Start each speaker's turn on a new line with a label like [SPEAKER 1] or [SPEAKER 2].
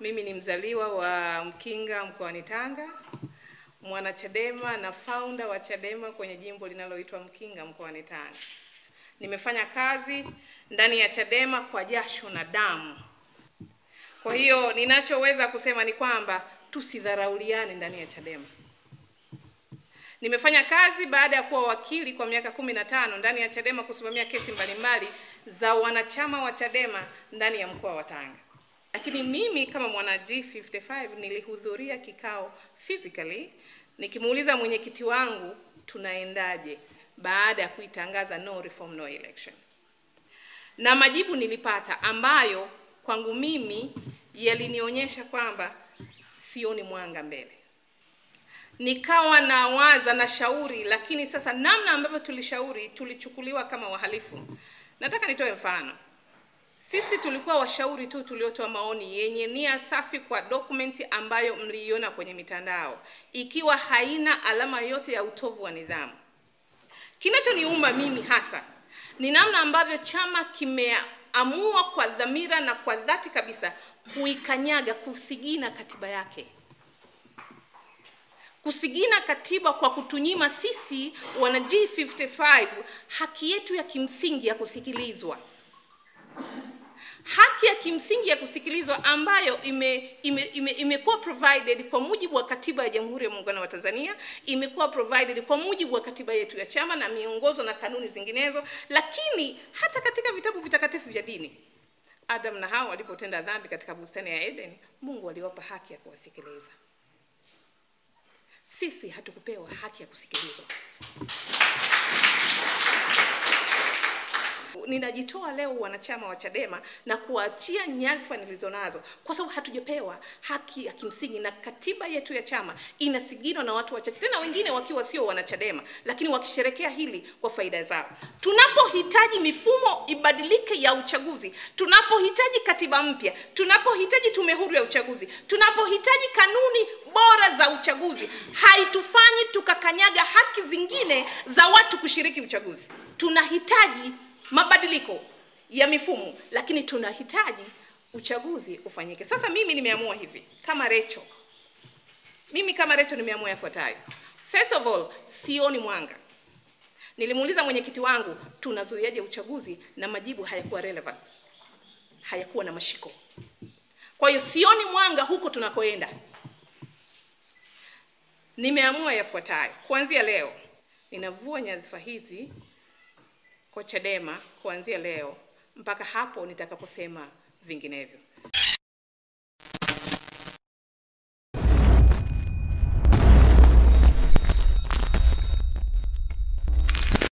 [SPEAKER 1] Mimi ni mzaliwa wa Mkinga mkoani Tanga, mwana Chadema na founder wa Chadema kwenye jimbo linaloitwa Mkinga mkoani Tanga. Nimefanya kazi ndani ya Chadema kwa jasho na damu. Kwa hiyo ninachoweza kusema ni kwamba tusidharauliane ndani ya Chadema. Nimefanya kazi baada ya kuwa wakili kwa miaka 15 ndani ya Chadema kusimamia kesi mbalimbali za wanachama wa Chadema ndani ya mkoa wa Tanga. Lakini mimi kama mwana G55 nilihudhuria kikao physically nikimuuliza mwenyekiti wangu tunaendaje baada ya kuitangaza no reform no election. Na majibu nilipata ambayo kwangu mimi yalinionyesha kwamba sioni mwanga mbele. Nikawa nawaza na shauri, lakini sasa namna ambavyo tulishauri tulichukuliwa kama wahalifu. Nataka nitoe mfano. Sisi tulikuwa washauri tu tuliotoa maoni yenye nia safi kwa dokumenti ambayo mliiona kwenye mitandao, ikiwa haina alama yote ya utovu wa nidhamu. Kinachoniuma mimi hasa ni namna ambavyo chama kimeamua kwa dhamira na kwa dhati kabisa kuikanyaga, kusigina katiba yake. Kusigina katiba kwa kutunyima sisi wana G55 haki yetu ya kimsingi ya kusikilizwa. Haki ya kimsingi ya kusikilizwa ambayo imekuwa provided kwa mujibu wa katiba ya Jamhuri ya Muungano wa Tanzania, imekuwa provided kwa mujibu wa katiba yetu ya chama na miongozo na kanuni zinginezo, lakini hata katika vitabu vitakatifu vya dini. Adam na Hawa walipotenda dhambi katika bustani ya Eden, Mungu aliwapa haki ya kuwasikiliza. Sisi hatukupewa haki ya kusikilizwa. Ninajitoa leo wanachama wa Chadema na kuachia nyadhifa nilizonazo kwa sababu hatujapewa haki ya kimsingi, na katiba yetu ya chama inasiginwa na watu wachache, tena wengine wakiwa sio wanachadema lakini wakisherekea hili kwa faida zao. Tunapohitaji mifumo ibadilike ya uchaguzi, tunapohitaji katiba mpya, tunapohitaji tume huru ya uchaguzi, tunapohitaji kanuni bora za uchaguzi, haitufanyi tukakanyaga haki zingine za watu kushiriki uchaguzi. Tunahitaji mabadiliko ya mifumo, lakini tunahitaji uchaguzi ufanyike. Sasa mimi nimeamua hivi kama Recho. Mimi kama Recho nimeamua yafuatayo. First of all, sioni mwanga. Nilimuuliza mwenyekiti wangu tunazuiaje uchaguzi, na majibu hayakuwa relevance. Hayakuwa na mashiko. Kwa hiyo sioni mwanga huko tunakoenda. Nimeamua yafuatayo. Kuanzia leo ninavua nyadhifa hizi kwa Chadema kuanzia leo mpaka hapo nitakaposema vinginevyo.